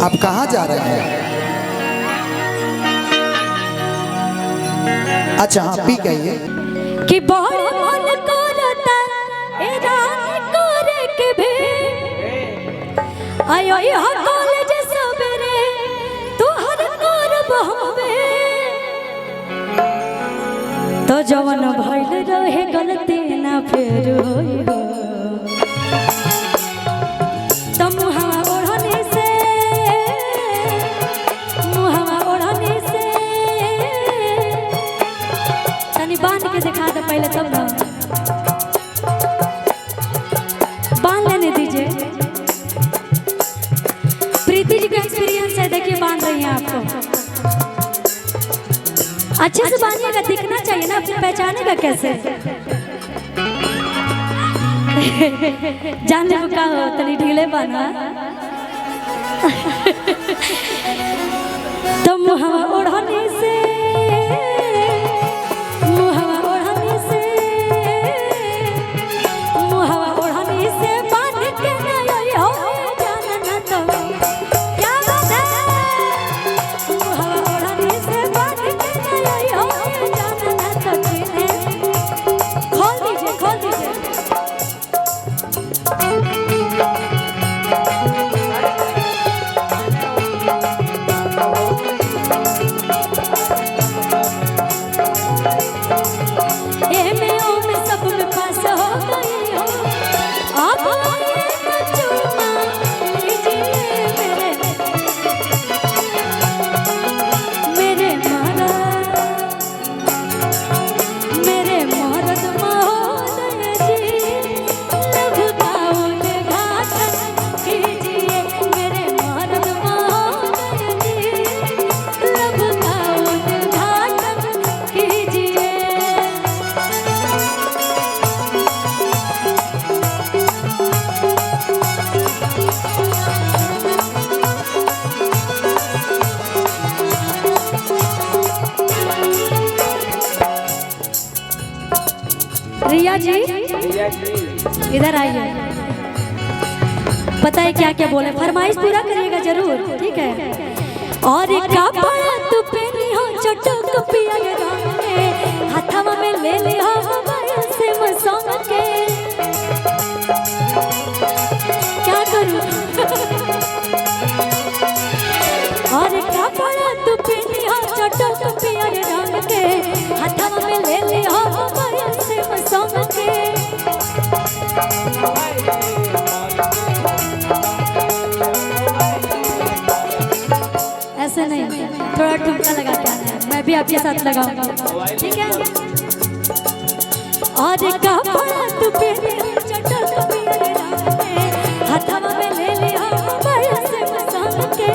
आप कहाँ जा रहे हैं? अच्छा हाँ पी कहिए कि बड़े मन करता ए रानी करे के भे आयो यह कॉलेज सबरे तू हर करब हमे तो जवन भइल रहे गलती ना फेर होई हो तो मुहावा ओढ़ने से तनी बांध के दिखा दे पहले तब ना बांध लेने दीजिए। प्रीति जी का एक्सपीरियंस है, देखिए बांध रही हैं आपको। अच्छे से बांधिएगा, दिखना चाहिए ना, फिर पहचानेगा कैसे। जान ले का हो तनी ढीले बाना तो मुहावा ओढ़ने से बांध के नहीं हो जाना ना तो क्या बात है। मुहावा ओढ़ने से बांध के नहीं हो जाना ना तो खोल दीजिए खोल दीजिए। रिया जी इधर आइए, पता है क्या क्या बोले, फरमाइश पूरा करिएगा जरूर, ठीक है। और एक कपड़ा तू पहनी हो चटक पिया के रंग के हाथवा में ले ले हो मोबाइल से मसंग के क्या करूं। और एक कपड़ा तू पहनी हो चटक पिया के रंग के हाथवा में ले ले हो मोबाइल से मसंग के ऐसे नहीं, थोड़ा ठुमका लगा के आना है, मैं भी आपके साथ लगाऊंगा, ठीक है। और कपड़ा तू पहने चटक पिया के रंग के हाथवा में ले ले हो मोबाइल से मसंग के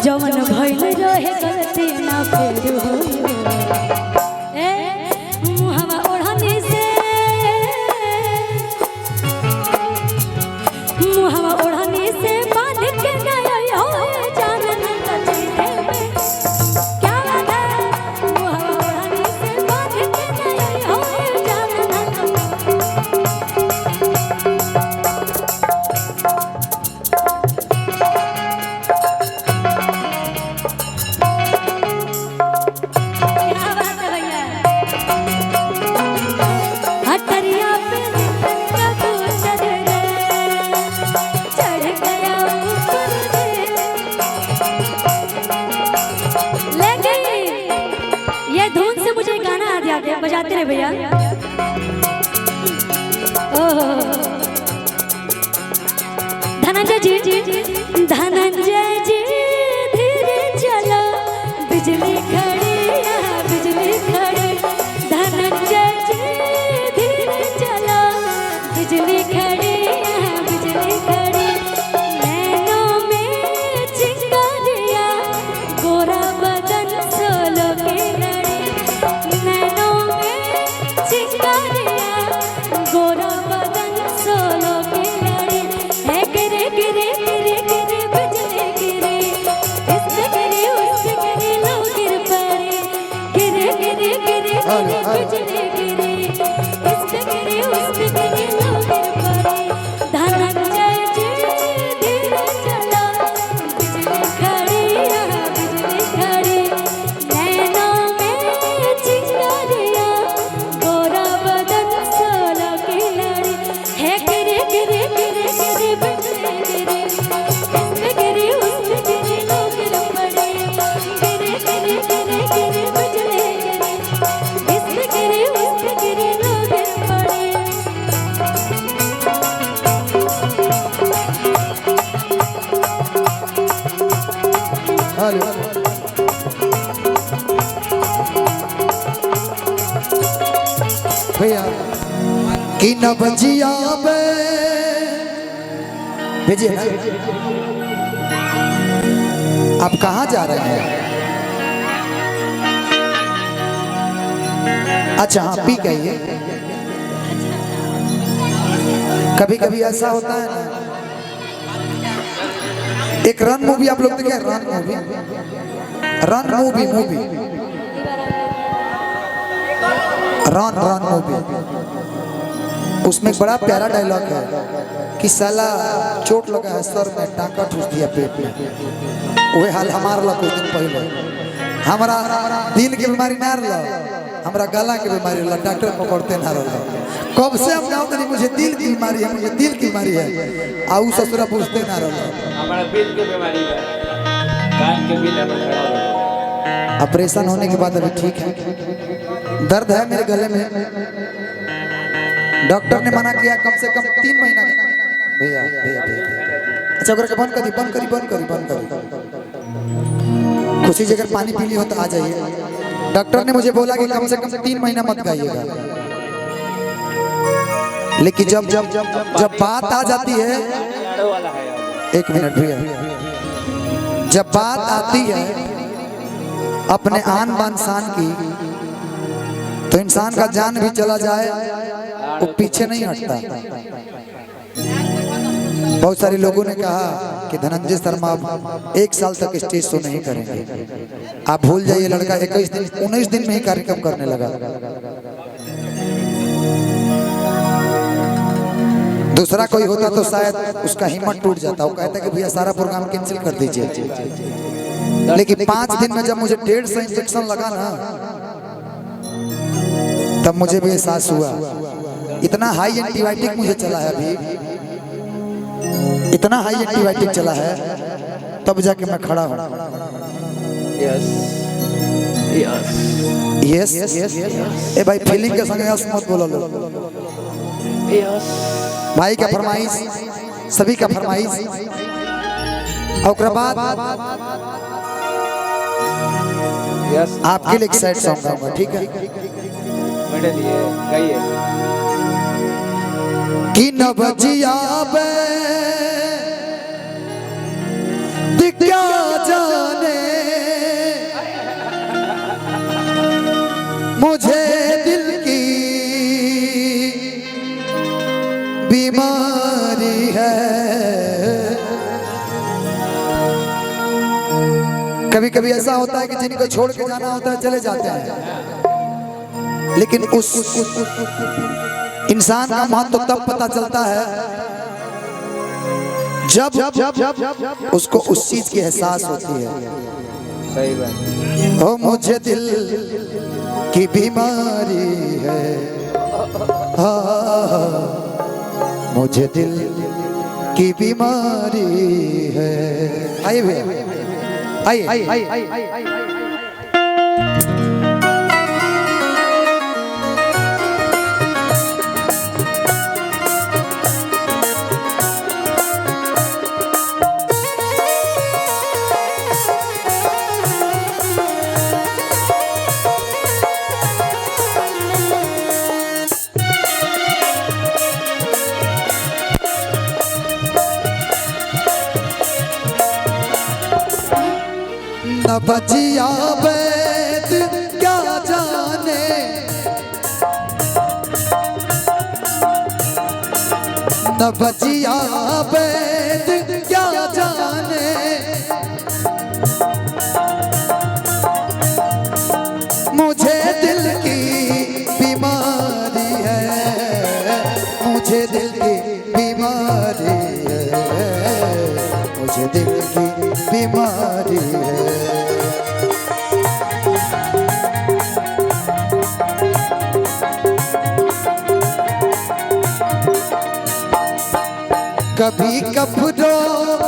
जवन भइल रहे गलती ना फेर होई हो ए मुहावा ओढ़ने से बांध के नहीं हो जाना ना कचरे में क्या बात है। मुहावा ओढ़ने से बांध के नहीं हो जाना ना बजाते रहे भैया। धनंजय जी धनंजय जी धीरे चलो बिजली खड़ी यहाँ बिजली खड़ी। धनंजय जी धीरे चलो बिजली खड़ी यहाँ बिजली खड़ी। नैनों में चिंगारिया गोरा बदन सोलो की लड़ी। नैनों में चिंगारिया गोरा बदन सोलो की लड़ी। है गिरे गिरे गिरे गिरे हेलो भैया कि न बजिया भेजिए ना। आप कहाँ जा रहे हैं? अच्छा हाँ पी गई। कभी कभी ऐसा होता है ना, एक रन मूवी आप लोग देखे? रन मूवी रन मूवी, उसमें एक बड़ा प्यारा डायलॉग है कि साला चोट लगा है सर में, टांका ठूस दिया पेट में। वही हाल हमारा ला कुछ दिन पहले। हमारा दिल की बीमारी ना रहा, हमारा गला की बीमारी रहा, डॉक्टर पकड़ते ना रहा। कब से हम गाँव नहीं, मुझे दिल की बीमारी है, मुझे दिल की बीमारी है, आऊ ससुरा पूछते ना रहा। हमारा दिल की बीमारी है, कान के बिल है। ऑपरेशन होने के बाद अभी ठीक है, दर्द है मेरे गले में। डॉक्टर ने मना किया कम से कम 3 महीना। भैया भैया अच्छा बंद करी। खुशी जगह पानी पी ली हो तो आ जाइए। डॉक्टर ने मुझे बोला कि कम से कम 3 महीना मत गाइएगा। लेकिन जब बात आ जाती है, एक मिनट भैया, जब बात आती है अपने आन बान शान की, तो इंसान का जान भी चला जाए वो पीछे नहीं हटता। बहुत सारे लोगों ने कहा कि धनंजय शर्मा अब 1 साल तक स्टेज शो नहीं करेंगे। आप भूल जाइए, लड़का 19 दिन में ही कार्यक्रम करने लगा। दूसरा कोई होता तो शायद उसका हिम्मत टूट जाता, वो कहता कि भैया सारा प्रोग्राम कैंसिल कर दीजिए। लेकिन 5 दिन में जब मुझे 150 इंजेक्शन लगा ना, तब मुझे भी एहसास हुआ। इतना हाई एंटीबायोटिक मुझे चला है, अभी इतना हाई एंटीबायोटिक चला है, तब जाके मैं खड़ा हूँ। यस ए भाई, फीलिंग के संग यस मत बोलो लो। भाई का फरमाइश, सभी का फरमाइश। और बाद आपके लिए एक सैड सॉन्ग गाऊंगा, ठीक है? मेरे लिए गाइए। कि न बजिया क्या जाने मुझे दिल की बीमारी है। कभी कभी ऐसा होता है कि जिनको छोड़ के जाना होता है चले जाते हैं, लेकिन उस इंसान का महत्व तब पता चलता है जब उसको उस चीज की एहसास होती है। सही बात। ओ मुझे दिल की बीमारी है, मुझे दिल की बीमारी है। आइए भैया, आइए। न बजिया बैद क्या जाने, न बजिया बैद क्या जाने, मुझे दिल की बीमारी है, मुझे दिल की बीमारी है, मुझे दिल की बीमारी है। कभी कब रोग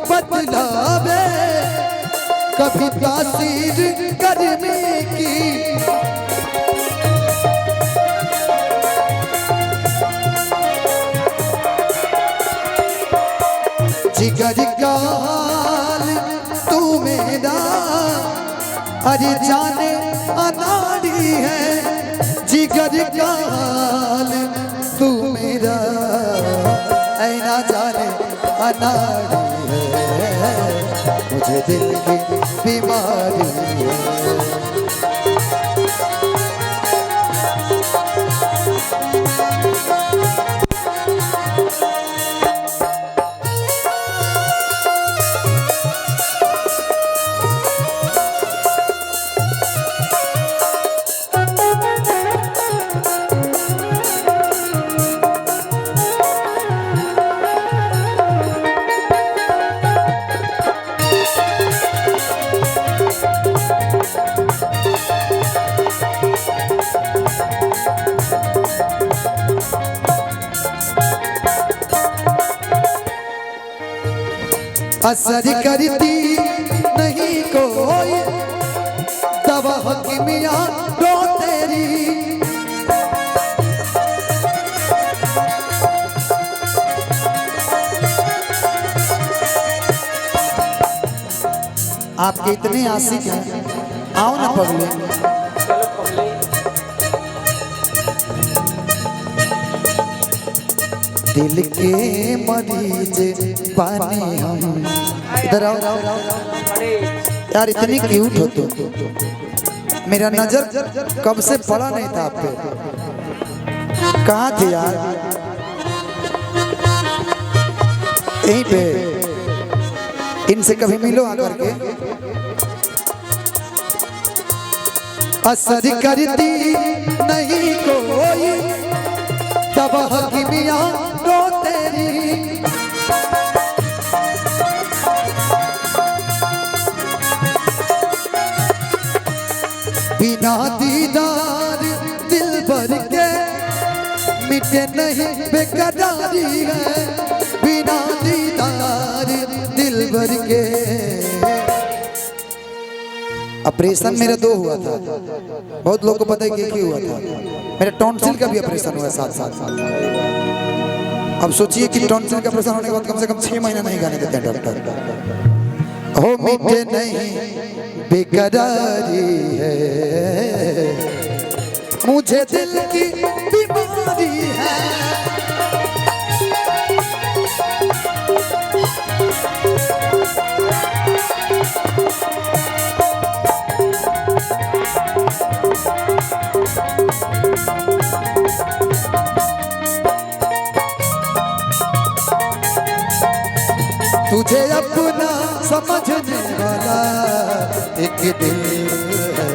बदलावे, कभी तासीर गर्मी की, जिगर का हाल तू मेरा अरे जाने अनाड़ी है जिगर का हाल तू मेरा, ऐ ना जाने अनाड़ी है मुझे दिल की बीमारी है। असर करती नहीं कोई दवा हकीमिया रो तेरी, आपके इतने आशिक हैं, आओ ना पगले। चलो पगले। दिल के मरीज पानी हम, इधर आओ अरे यार, इतनी क्यूट हो तुम। मेरा नजर कब से पड़ा नहीं था आप पे, कहाँ थे यार? यहीं पे, इनसे कभी मिलो आकर के। असर करती नहीं कोई दवा हकीमिया रो तेरी, बिना दीदार दिल भर के मिटे नहीं बेकरारी है, बिना दीदार दिल भर के। ऑपरेशन मेरा 2 हुआ था, बहुत लोगों को पता है कि हुआ था। मेरा टॉन्सिल का भी ऑपरेशन हुआ साथ साथ। अब सोचिए कि टॉन्सिल का ऑपरेशन होने के बाद कम से कम 6 महीना नहीं गाने देते हैं डॉक्टर। हो मिटे नहीं बेकरारी है मुझे दिल की बीमारी है। तुझे अपना समझने वाला एक दिल है,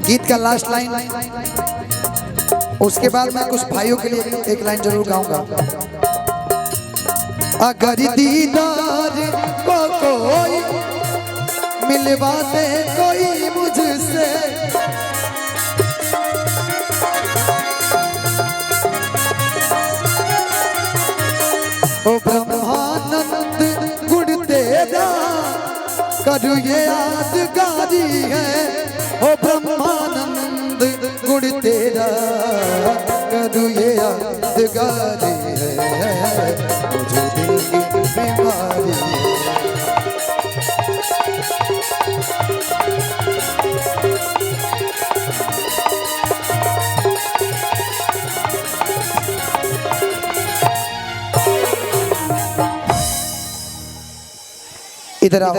गीत का लास्ट लाइन, उसके बाद मैं कुछ भाइयों के लिए एक लाइन जरूर गाऊंगा। अगर दीदार को कोई मिलवा दे कोई मुझसे, ओ ब्रह्मानंद गुण तेरा करूँ ये यादगारी है, ओ ब्रह्मानंद गुण तेरा करूँ ये यादगारी है, मुझे दिल की बीमारी है। इधर आओ।